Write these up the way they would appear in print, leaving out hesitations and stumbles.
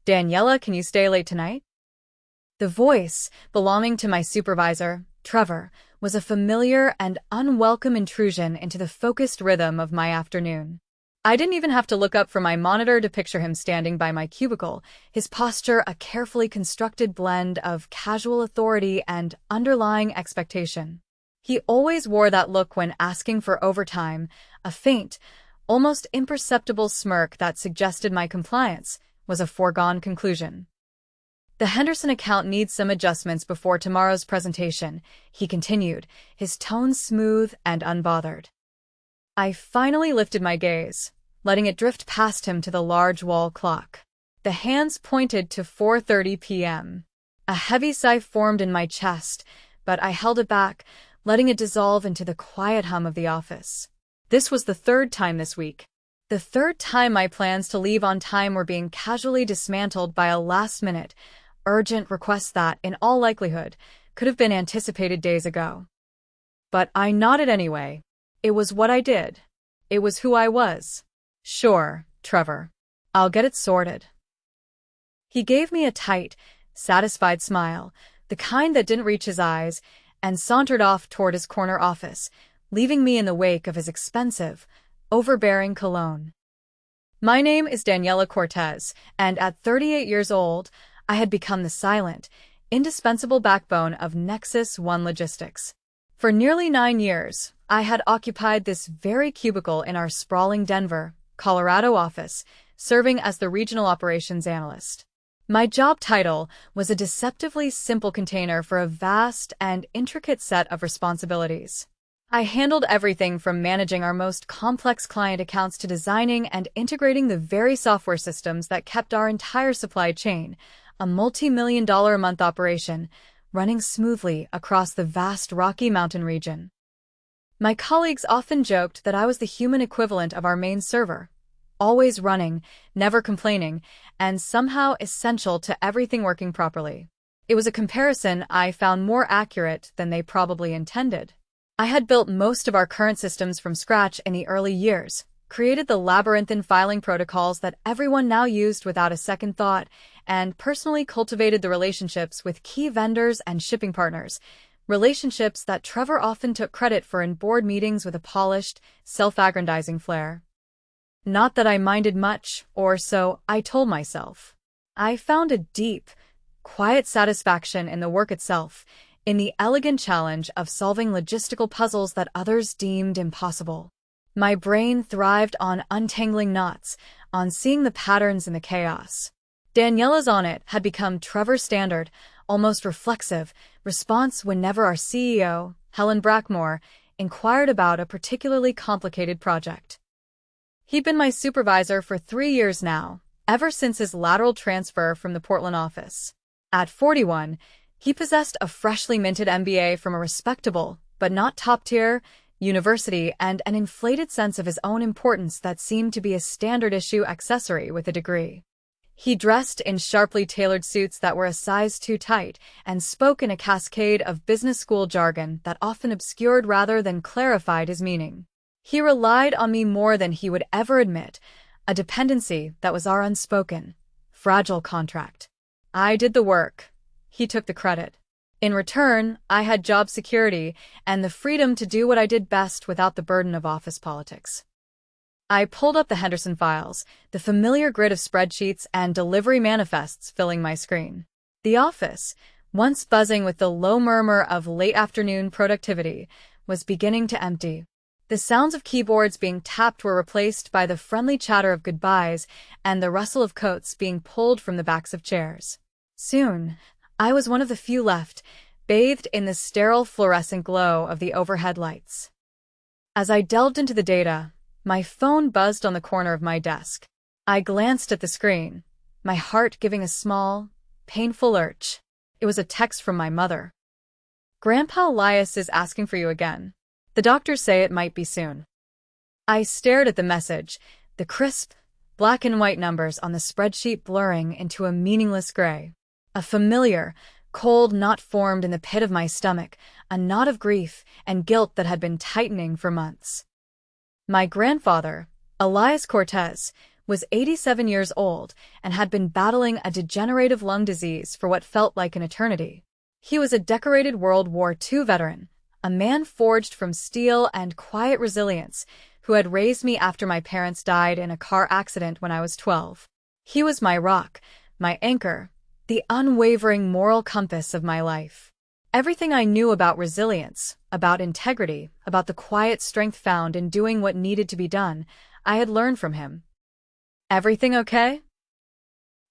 Daniela, can you stay late tonight? The voice, belonging to my supervisor, Trevor, was a familiar and unwelcome intrusion into the focused rhythm of my afternoon. I didn't even have to look up from my monitor to picture him standing by my cubicle, his posture a carefully constructed blend of casual authority and underlying expectation. He always wore that look when asking for overtime, a faint, almost imperceptible smirk that suggested my compliance was a foregone conclusion. The Henderson account needs some adjustments before tomorrow's presentation, he continued, his tone smooth and unbothered. I finally lifted my gaze, letting it drift past him to the large wall clock. The hands pointed to 4:30 p.m. A heavy sigh formed in my chest, but I held it back, letting it dissolve into the quiet hum of the office. This was the third time this week. The third time my plans to leave on time were being casually dismantled by a last-minute, urgent request that, in all likelihood, could have been anticipated days ago. But I nodded anyway. It was what I did. It was who I was. Sure, Trevor. I'll get it sorted. He gave me a tight, satisfied smile, the kind that didn't reach his eyes, and sauntered off toward his corner office, leaving me in the wake of his expensive, overbearing cologne. My name is Daniela Cortez, and at 38 years old, I had become the silent, indispensable backbone of Nexus One Logistics. For nearly 9 years, I had occupied this very cubicle in our sprawling Denver, Colorado office, serving as the regional operations analyst. My job title was a deceptively simple container for a vast and intricate set of responsibilities. I handled everything from managing our most complex client accounts to designing and integrating the very software systems that kept our entire supply chain, a multi-million-dollar-a-month operation, running smoothly across the vast Rocky Mountain region. My colleagues often joked that I was the human equivalent of our main server, always running, never complaining, and somehow essential to everything working properly. It was a comparison I found more accurate than they probably intended. I had built most of our current systems from scratch in the early years, created the labyrinthine filing protocols that everyone now used without a second thought, and personally cultivated the relationships with key vendors and shipping partners, relationships that Trevor often took credit for in board meetings with a polished, self-aggrandizing flair. Not that I minded much, or so I told myself. I found a deep, quiet satisfaction in the work itself, in the elegant challenge of solving logistical puzzles that others deemed impossible. My brain thrived on untangling knots, on seeing the patterns in the chaos. Daniela's on it had become Trevor's standard, almost reflexive, response whenever our CEO, Helen Brackmore, inquired about a particularly complicated project. He'd been my supervisor for 3 years now, ever since his lateral transfer from the Portland office. At 41, he possessed a freshly minted MBA from a respectable, but not top-tier, university and an inflated sense of his own importance that seemed to be a standard-issue accessory with a degree. He dressed in sharply tailored suits that were a size too tight and spoke in a cascade of business school jargon that often obscured rather than clarified his meaning. He relied on me more than he would ever admit, a dependency that was our unspoken, fragile contract. I did the work. He took the credit. In return, I had job security and the freedom to do what I did best without the burden of office politics. I pulled up the Henderson files, the familiar grid of spreadsheets and delivery manifests filling my screen. The office, once buzzing with the low murmur of late-afternoon productivity, was beginning to empty. The sounds of keyboards being tapped were replaced by the friendly chatter of goodbyes and the rustle of coats being pulled from the backs of chairs. Soon, I was one of the few left, bathed in the sterile fluorescent glow of the overhead lights. As I delved into the data, my phone buzzed on the corner of my desk. I glanced at the screen, my heart giving a small, painful lurch. It was a text from my mother. "Grandpa Elias is asking for you again. The doctors say it might be soon." I stared at the message, the crisp, black and white numbers on the spreadsheet blurring into a meaningless gray. A familiar, cold knot formed in the pit of my stomach, a knot of grief and guilt that had been tightening for months. My grandfather, Elias Cortez, was 87 years old and had been battling a degenerative lung disease for what felt like an eternity. He was a decorated World War II veteran, a man forged from steel and quiet resilience, who had raised me after my parents died in a car accident when I was 12. He was my rock, my anchor, the unwavering moral compass of my life. Everything I knew about resilience, about integrity, about the quiet strength found in doing what needed to be done, I had learned from him. "Everything okay?"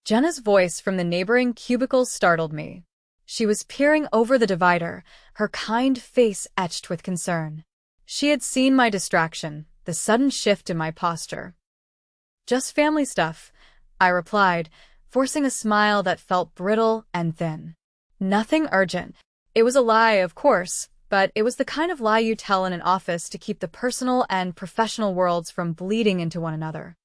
Jenna's voice from the neighboring cubicles startled me. She was peering over the divider, her kind face etched with concern. She had seen my distraction, the sudden shift in my posture. "Just family stuff," I replied, forcing a smile that felt brittle and thin. "Nothing urgent." It was a lie, of course, but it was the kind of lie you tell in an office to keep the personal and professional worlds from bleeding into one another.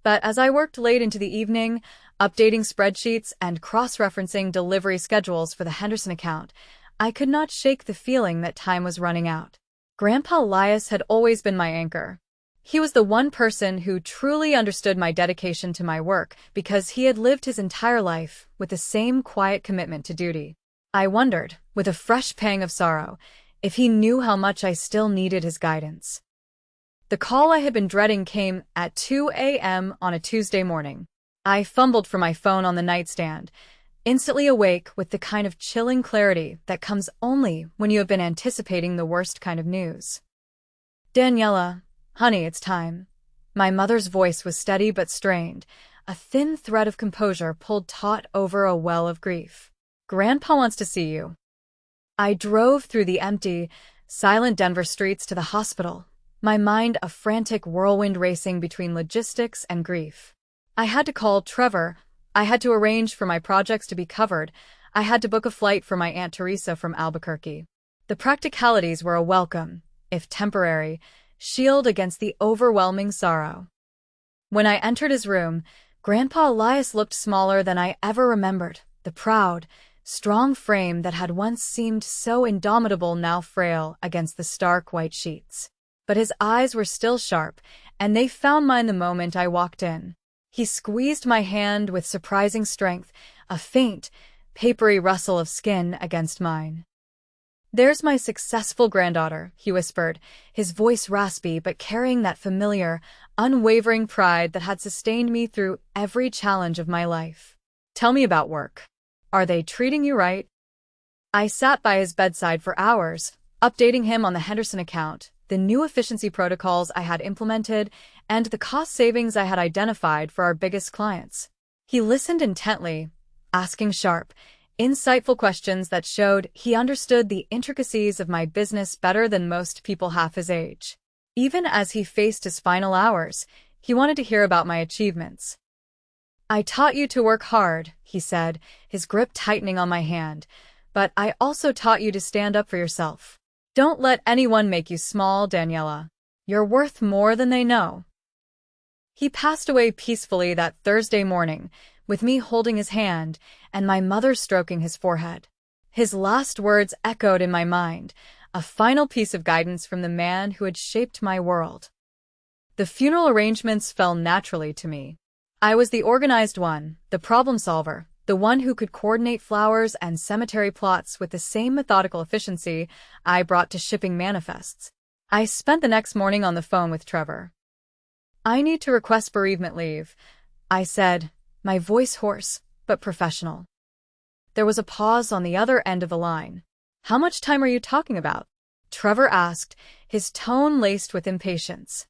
But as I worked late into the evening, updating spreadsheets and cross-referencing delivery schedules for the Henderson account, I could not shake the feeling that time was running out. Grandpa Elias had always been my anchor. He was the one person who truly understood my dedication to my work because he had lived his entire life with the same quiet commitment to duty. I wondered, with a fresh pang of sorrow, if he knew how much I still needed his guidance. The call I had been dreading came at 2 a.m. on a Tuesday morning. I fumbled for my phone on the nightstand, instantly awake with the kind of chilling clarity that comes only when you have been anticipating the worst kind of news. "Daniela, honey, it's time." My mother's voice was steady but strained, a thin thread of composure pulled taut over a well of grief. "Grandpa wants to see you." I drove through the empty, silent Denver streets to the hospital, my mind a frantic whirlwind racing between logistics and grief. I had to call Trevor, I had to arrange for my projects to be covered, I had to book a flight for my Aunt Teresa from Albuquerque. The practicalities were a welcome, if temporary, shield against the overwhelming sorrow. When I entered his room, Grandpa Elias looked smaller than I ever remembered, the proud, strong frame that had once seemed so indomitable now frail against the stark white sheets. But his eyes were still sharp, and they found mine the moment I walked in. He squeezed my hand with surprising strength, a faint, papery rustle of skin against mine. "There's my successful granddaughter," he whispered, his voice raspy but carrying that familiar, unwavering pride that had sustained me through every challenge of my life. "Tell me about work. Are they treating you right?" I sat by his bedside for hours, updating him on the Henderson account, the new efficiency protocols I had implemented, and the cost savings I had identified for our biggest clients. He listened intently, asking sharp, insightful questions that showed he understood the intricacies of my business better than most people half his age. Even as he faced his final hours, he wanted to hear about my achievements. "I taught you to work hard," he said, his grip tightening on my hand, "but I also taught you to stand up for yourself. Don't let anyone make you small, Daniela. You're worth more than they know." He passed away peacefully that Thursday morning, with me holding his hand and my mother stroking his forehead. His last words echoed in my mind, a final piece of guidance from the man who had shaped my world. The funeral arrangements fell naturally to me. I was the organized one, the problem solver, the one who could coordinate flowers and cemetery plots with the same methodical efficiency I brought to shipping manifests. I spent the next morning on the phone with Trevor. "I need to request bereavement leave," I said, my voice hoarse but professional. There was a pause on the other end of the line. "How much time are you talking about?" Trevor asked, his tone laced with impatience.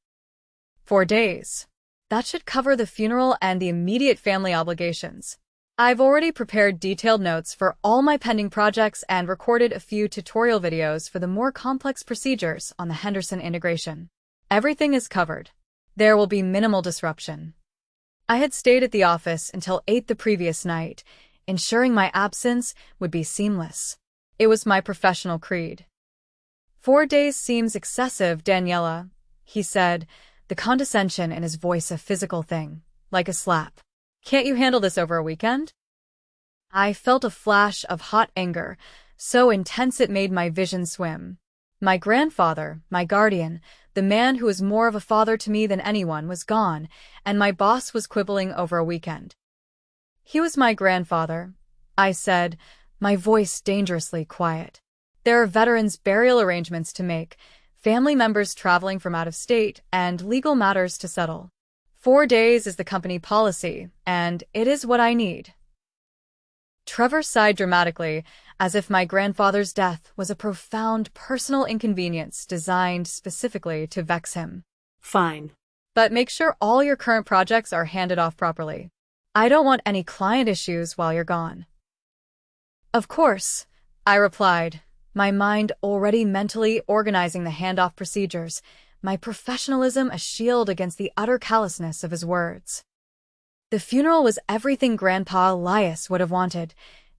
4 days. That should cover the funeral and the immediate family obligations. I've already prepared detailed notes for all my pending projects and recorded a few tutorial videos for the more complex procedures on the Henderson integration. Everything is covered. There will be minimal disruption. I had stayed at the office until 8 the previous night, ensuring my absence would be seamless. It was my professional creed. 4 days seems excessive, Daniela," he said, the condescension in his voice a physical thing, like a slap. "Can't you handle this over a weekend?" I felt a flash of hot anger, so intense it made my vision swim. My grandfather, my guardian, The man who was more of a father to me than anyone was gone, and my boss was quibbling over a weekend. He was my grandfather, I said, my voice dangerously quiet. There are veterans' burial arrangements to make, family members traveling from out of state, and legal matters to settle. 4 days is the company policy, and it is what I need. Trevor sighed dramatically, as if my grandfather's death was a profound personal inconvenience designed specifically to vex him. Fine. But make sure all your current projects are handed off properly. I don't want any client issues while you're gone. Of course, I replied, my mind already mentally organizing the handoff procedures, my professionalism a shield against the utter callousness of his words. The funeral was everything Grandpa Elias would have wanted,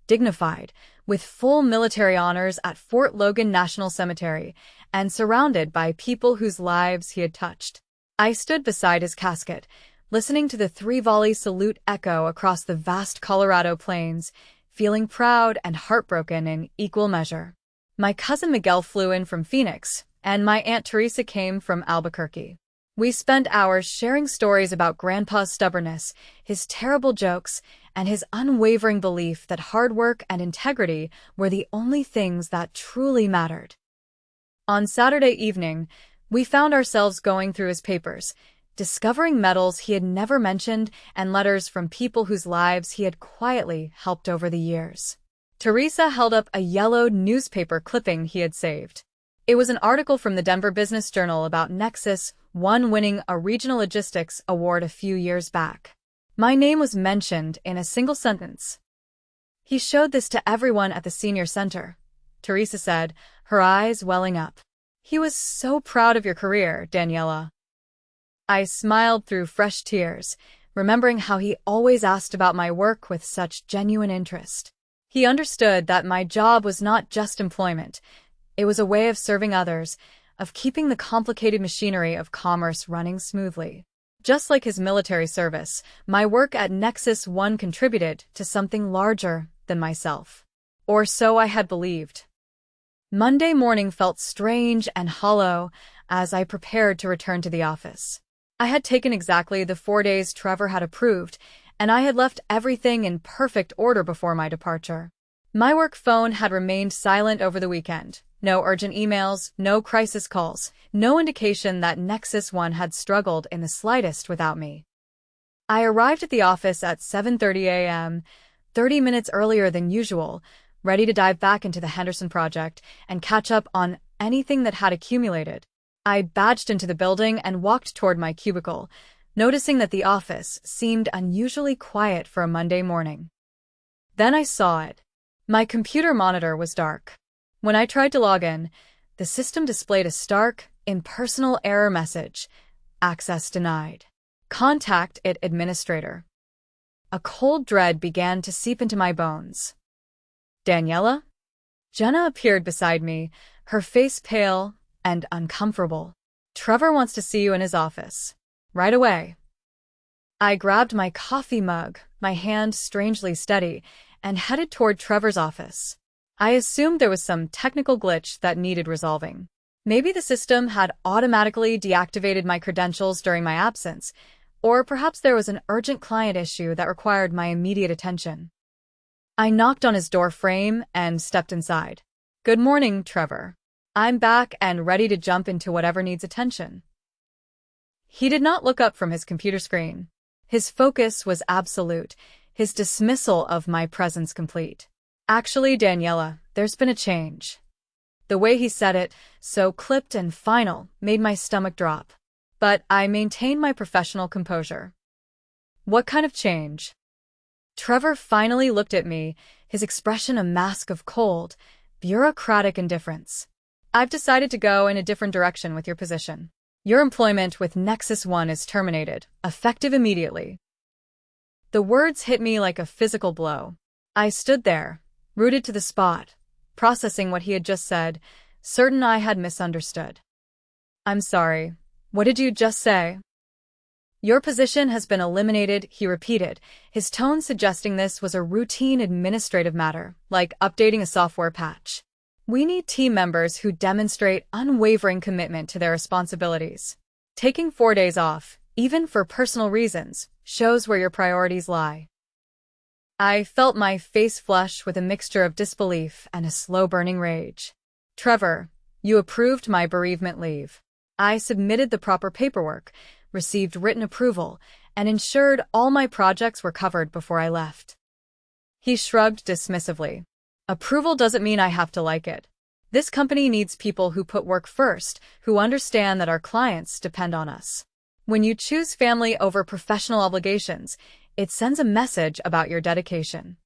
dignified, with full military honors at Fort Logan National Cemetery, and surrounded by people whose lives he had touched. I stood beside his casket, listening to the 3-volley salute echo across the vast Colorado plains, feeling proud and heartbroken in equal measure. My cousin Miguel flew in from Phoenix, and my Aunt Teresa came from Albuquerque. We spent hours sharing stories about Grandpa's stubbornness, his terrible jokes, and his unwavering belief that hard work and integrity were the only things that truly mattered. On Saturday evening, we found ourselves going through his papers, discovering medals he had never mentioned and letters from people whose lives he had quietly helped over the years. Teresa held up a yellowed newspaper clipping he had saved. It was an article from the Denver Business Journal about Nexus One winning a regional logistics award a few years back. My name was mentioned in a single sentence. He showed this to everyone at the senior center, Teresa said, her eyes welling up. He was so proud of your career, Daniela. I smiled through fresh tears, remembering how he always asked about my work with such genuine interest. He understood that my job was not just employment. It was a way of serving others, of keeping the complicated machinery of commerce running smoothly. Just like his military service, my work at Nexus One contributed to something larger than myself. Or so I had believed. Monday morning felt strange and hollow as I prepared to return to the office. I had taken exactly the 4 days Trevor had approved, and I had left everything in perfect order before my departure. My work phone had remained silent over the weekend. No urgent emails, no crisis calls, no indication that Nexus One had struggled in the slightest without me. I arrived at the office at 7:30 a.m., 30 minutes earlier than usual, ready to dive back into the Henderson project and catch up on anything that had accumulated. I badged into the building and walked toward my cubicle, noticing that the office seemed unusually quiet for a Monday morning. Then I saw it. My computer monitor was dark. When I tried to log in, the system displayed a stark, impersonal error message. Access denied. Contact it administrator. A cold dread began to seep into my bones. Daniela? Jenna appeared beside me, her face pale and uncomfortable. Trevor wants to see you in his office. Right away. I grabbed my coffee mug, my hand strangely steady, and headed toward Trevor's office. I assumed there was some technical glitch that needed resolving. Maybe the system had automatically deactivated my credentials during my absence, or perhaps there was an urgent client issue that required my immediate attention. I knocked on his door frame and stepped inside. Good morning, Trevor. I'm back and ready to jump into whatever needs attention. He did not look up from his computer screen. His focus was absolute, his dismissal of my presence complete. Actually, Daniela, there's been a change. The way he said it, so clipped and final, made my stomach drop. But I maintained my professional composure. What kind of change? Trevor finally looked at me, his expression a mask of cold, bureaucratic indifference. I've decided to go in a different direction with your position. Your employment with Nexus One is terminated, effective immediately. The words hit me like a physical blow. I stood there, rooted to the spot, processing what he had just said, certain I had misunderstood. I'm sorry. What did you just say? Your position has been eliminated, he repeated, his tone suggesting this was a routine administrative matter, like updating a software patch. We need team members who demonstrate unwavering commitment to their responsibilities. Taking 4 days off, even for personal reasons, shows where your priorities lie. I felt my face flush with a mixture of disbelief and a slow-burning rage. Trevor, you approved my bereavement leave. I submitted the proper paperwork, received written approval, and ensured all my projects were covered before I left. He shrugged dismissively. Approval doesn't mean I have to like it. This company needs people who put work first, who understand that our clients depend on us. When you choose family over professional obligations, it sends a message about your dedication.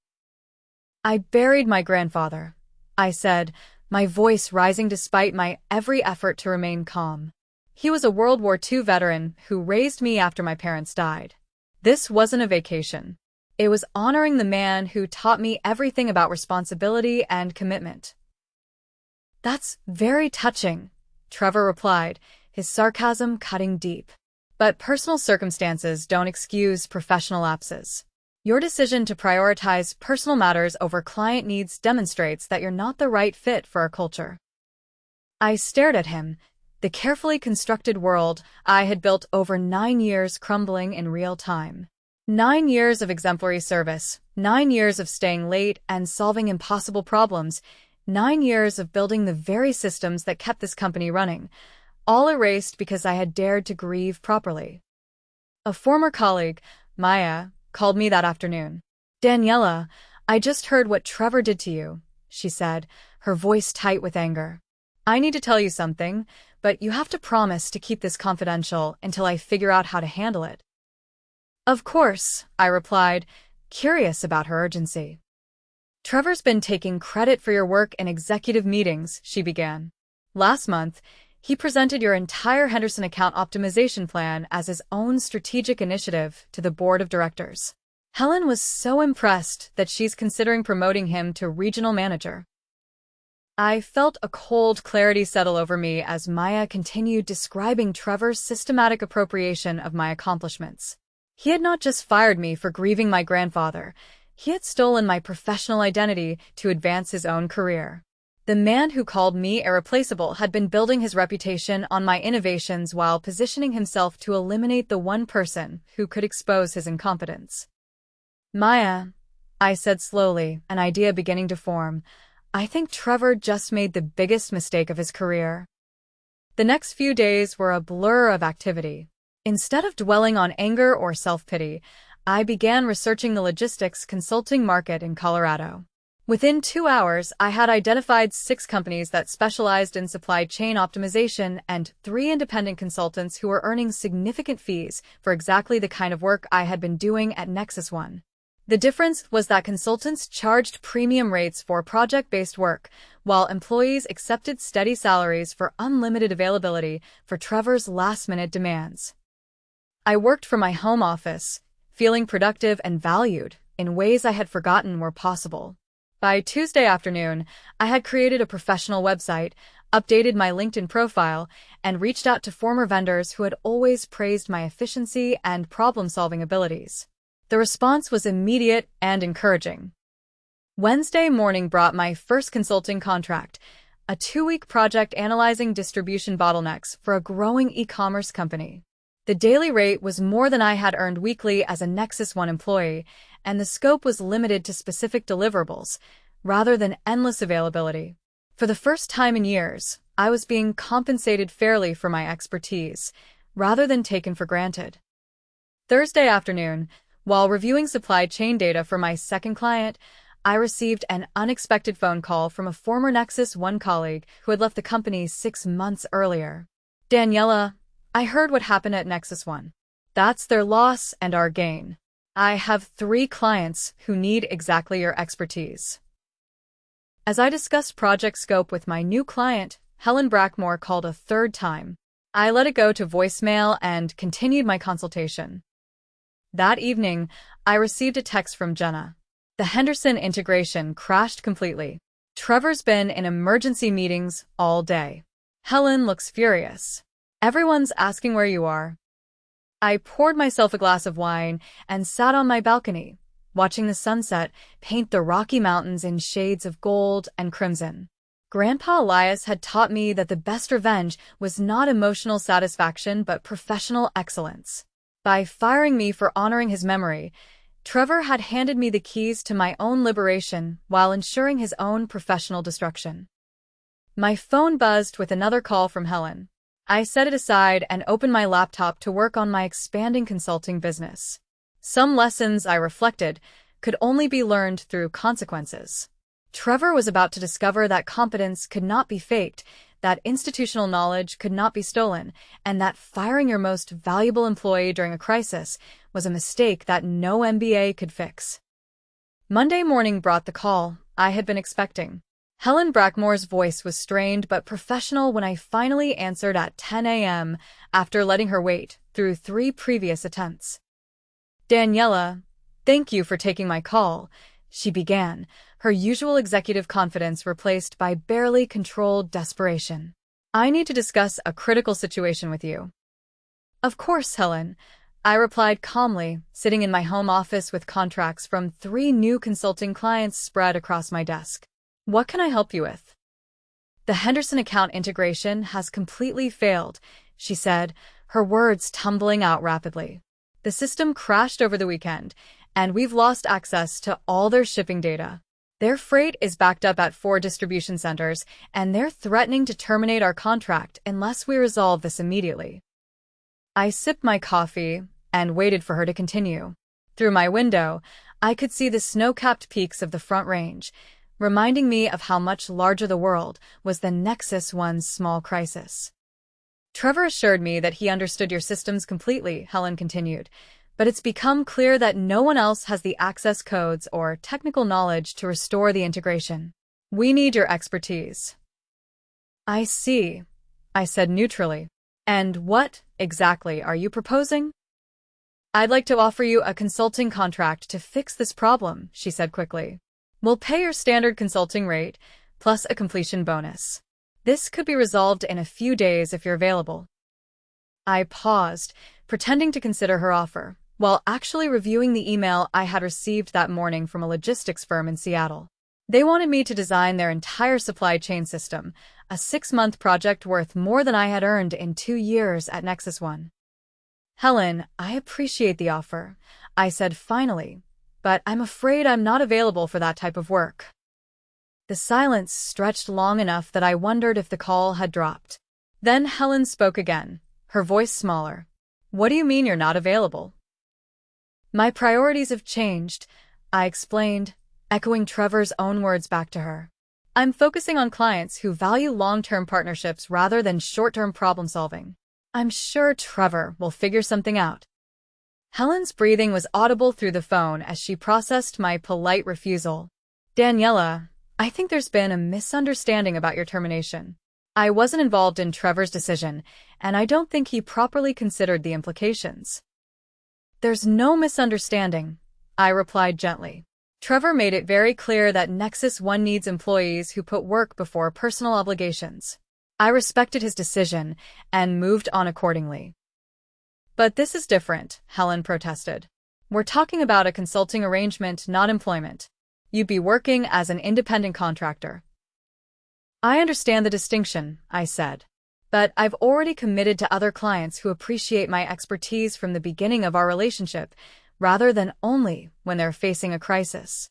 I buried my grandfather, I said, my voice rising despite my every effort to remain calm. He was a World War II veteran who raised me after my parents died. This wasn't a vacation. It was honoring the man who taught me everything about responsibility and commitment. That's very touching, Trevor replied, his sarcasm cutting deep. But personal circumstances don't excuse professional lapses. Your decision to prioritize personal matters over client needs demonstrates that you're not the right fit for our culture. I stared at him, the carefully constructed world I had built over 9 years crumbling in real time. 9 years of exemplary service, 9 years of staying late and solving impossible problems, 9 years of building the very systems that kept this company running, all erased because I had dared to grieve properly. A former colleague, Maya, called me that afternoon. Daniela, I just heard what Trevor did to you, she said, her voice tight with anger. I need to tell you something, but you have to promise to keep this confidential until I figure out how to handle it. Of course, I replied, curious about her urgency. Trevor's been taking credit for your work in executive meetings, she began. Last month, he presented your entire Henderson account optimization plan as his own strategic initiative to the board of directors. Helen was so impressed that she's considering promoting him to regional manager. I felt a cold clarity settle over me as Maya continued describing Trevor's systematic appropriation of my accomplishments. He had not just fired me for grieving my grandfather, he had stolen my professional identity to advance his own career. The man who called me irreplaceable had been building his reputation on my innovations while positioning himself to eliminate the one person who could expose his incompetence. Maya, I said slowly, an idea beginning to form, I think Trevor just made the biggest mistake of his career. The next few days were a blur of activity. Instead of dwelling on anger or self-pity, I began researching the logistics consulting market in Colorado. Within 2 hours, I had identified 6 companies that specialized in supply chain optimization and 3 independent consultants who were earning significant fees for exactly the kind of work I had been doing at Nexus One. The difference was that consultants charged premium rates for project-based work, while employees accepted steady salaries for unlimited availability for Trevor's last-minute demands. I worked from my home office, feeling productive and valued in ways I had forgotten were possible. By Tuesday afternoon, I had created a professional website, updated my LinkedIn profile, and reached out to former vendors who had always praised my efficiency and problem-solving abilities. The response was immediate and encouraging. Wednesday morning brought my first consulting contract, a 2-week project analyzing distribution bottlenecks for a growing e-commerce company. The daily rate was more than I had earned weekly as a Nexus One employee, and the scope was limited to specific deliverables, rather than endless availability. For the first time in years, I was being compensated fairly for my expertise, rather than taken for granted. Thursday afternoon, while reviewing supply chain data for my second client, I received an unexpected phone call from a former Nexus One colleague who had left the company 6 months earlier. Daniela, I heard what happened at Nexus One. That's their loss and our gain. I have 3 clients who need exactly your expertise. As I discussed project scope with my new client, Helen Brackmore called a 3rd time. I let it go to voicemail and continued my consultation. That evening, I received a text from Jenna. The Henderson integration crashed completely. Trevor's been in emergency meetings all day. Helen looks furious. Everyone's asking where you are. I poured myself a glass of wine and sat on my balcony, watching the sunset paint the Rocky Mountains in shades of gold and crimson. Grandpa Elias had taught me that the best revenge was not emotional satisfaction but professional excellence. By firing me for honoring his memory, Trevor had handed me the keys to my own liberation while ensuring his own professional destruction. My phone buzzed with another call from Helen. I set it aside and opened my laptop to work on my expanding consulting business. Some lessons, I reflected, could only be learned through consequences. Trevor was about to discover that competence could not be faked, that institutional knowledge could not be stolen, and that firing your most valuable employee during a crisis was a mistake that no MBA could fix. Monday morning brought the call I had been expecting. Helen Brackmore's voice was strained but professional when I finally answered at 10 a.m. after letting her wait through 3 previous attempts. "Daniela, thank you for taking my call," she began, her usual executive confidence replaced by barely controlled desperation. "I need to discuss a critical situation with you." "Of course, Helen," I replied calmly, sitting in my home office with contracts from 3 new consulting clients spread across my desk. "What can I help you with?" "The Henderson account integration has completely failed," she said, her words tumbling out rapidly. "The system crashed over the weekend, and we've lost access to all their shipping data. Their freight is backed up at 4 distribution centers, and they're threatening to terminate our contract unless we resolve this immediately." I sipped my coffee and waited for her to continue. Through my window, I could see the snow-capped peaks of the Front Range, reminding me of how much larger the world was than Nexus One's small crisis. "Trevor assured me that he understood your systems completely," Helen continued, "but it's become clear that no one else has the access codes or technical knowledge to restore the integration. We need your expertise." "I see," I said neutrally. "And what, exactly, are you proposing?" "I'd like to offer you a consulting contract to fix this problem," she said quickly. "We'll pay your standard consulting rate, plus a completion bonus. This could be resolved in a few days if you're available." I paused, pretending to consider her offer, while actually reviewing the email I had received that morning from a logistics firm in Seattle. They wanted me to design their entire supply chain system, a 6-month project worth more than I had earned in 2 years at Nexus One. "Helen, I appreciate the offer," I said finally, "but I'm afraid I'm not available for that type of work." The silence stretched long enough that I wondered if the call had dropped. Then Helen spoke again, her voice smaller. "What do you mean you're not available?" "My priorities have changed," I explained, echoing Trevor's own words back to her. "I'm focusing on clients who value long-term partnerships rather than short-term problem-solving. I'm sure Trevor will figure something out." Helen's breathing was audible through the phone as she processed my polite refusal. "Daniela, I think there's been a misunderstanding about your termination. I wasn't involved in Trevor's decision, and I don't think he properly considered the implications." "There's no misunderstanding," I replied gently. "Trevor made it very clear that Nexus One needs employees who put work before personal obligations. I respected his decision and moved on accordingly." "But this is different," Helen protested. "We're talking about a consulting arrangement, not employment. You'd be working as an independent contractor." "I understand the distinction," I said. "But I've already committed to other clients who appreciate my expertise from the beginning of our relationship, rather than only when they're facing a crisis."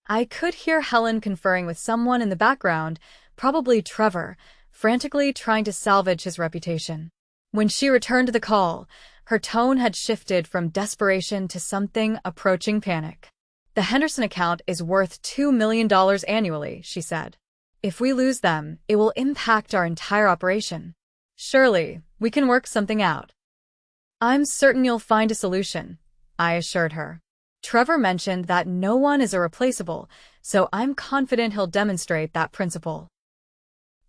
I could hear Helen conferring with someone in the background, probably Trevor, frantically trying to salvage his reputation. When she returned to the call, her tone had shifted from desperation to something approaching panic. "The Henderson account is worth $2 million annually," she said. "If we lose them, it will impact our entire operation. Surely, we can work something out." "I'm certain you'll find a solution," I assured her. "Trevor mentioned that no one is irreplaceable, so I'm confident he'll demonstrate that principle."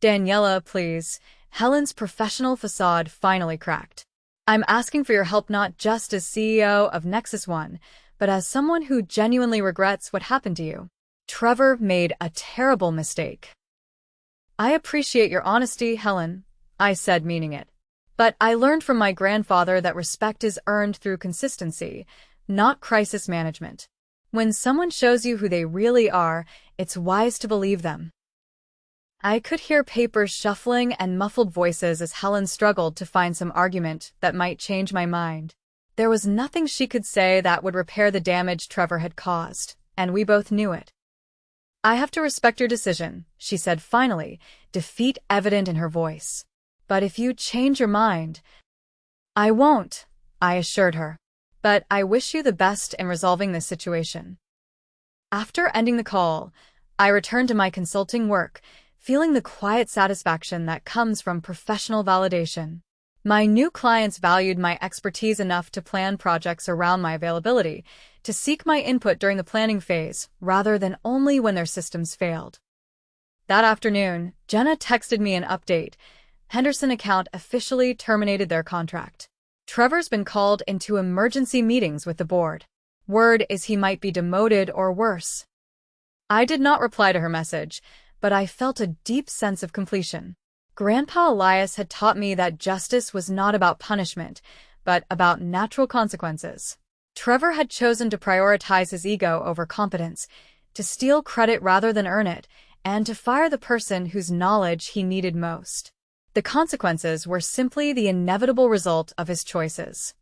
"Daniela, please." Helen's professional facade finally cracked. "I'm asking for your help not just as CEO of Nexus One, but as someone who genuinely regrets what happened to you. Trevor made a terrible mistake." "I appreciate your honesty, Helen," I said, meaning it. "But I learned from my grandfather that respect is earned through consistency, not crisis management. When someone shows you who they really are, it's wise to believe them." I could hear papers shuffling and muffled voices as Helen struggled to find some argument that might change my mind. There was nothing she could say that would repair the damage Trevor had caused, and we both knew it. "I have to respect your decision," she said finally, defeat evident in her voice. "But if you change your mind—" "I won't," I assured her. "But I wish you the best in resolving this situation." After ending the call, I returned to my consulting work, feeling the quiet satisfaction that comes from professional validation. My new clients valued my expertise enough to plan projects around my availability, to seek my input during the planning phase, rather than only when their systems failed. That afternoon, Jenna texted me an update. Henderson account officially terminated their contract. Trevor's been called into emergency meetings with the board. Word is he might be demoted or worse. I did not reply to her message, but I felt a deep sense of completion. Grandpa Elias had taught me that justice was not about punishment, but about natural consequences. Trevor had chosen to prioritize his ego over competence, to steal credit rather than earn it, and to fire the person whose knowledge he needed most. The consequences were simply the inevitable result of his choices.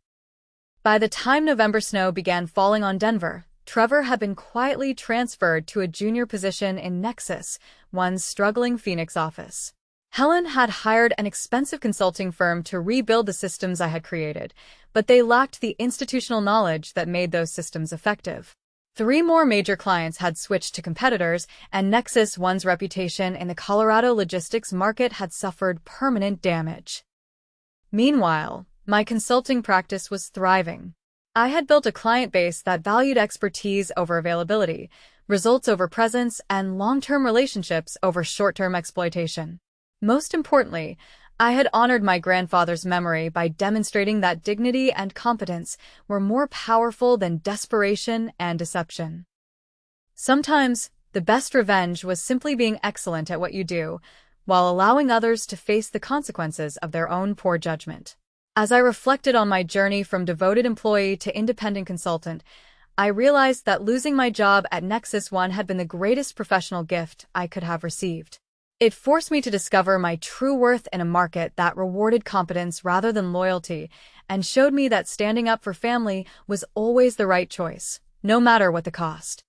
By the time November snow began falling on Denver, Trevor had been quietly transferred to a junior position in Nexus, one's struggling Phoenix office. Helen had hired an expensive consulting firm to rebuild the systems I had created, but they lacked the institutional knowledge that made those systems effective. 3 more major clients had switched to competitors, and Nexus One's reputation in the Colorado logistics market had suffered permanent damage. Meanwhile, my consulting practice was thriving. I had built a client base that valued expertise over availability, results over presence, and long-term relationships over short-term exploitation. Most importantly, I had honored my grandfather's memory by demonstrating that dignity and competence were more powerful than desperation and deception. Sometimes, the best revenge was simply being excellent at what you do, while allowing others to face the consequences of their own poor judgment. As I reflected on my journey from devoted employee to independent consultant, I realized that losing my job at Nexus One had been the greatest professional gift I could have received. It forced me to discover my true worth in a market that rewarded competence rather than loyalty, and showed me that standing up for family was always the right choice, no matter what the cost.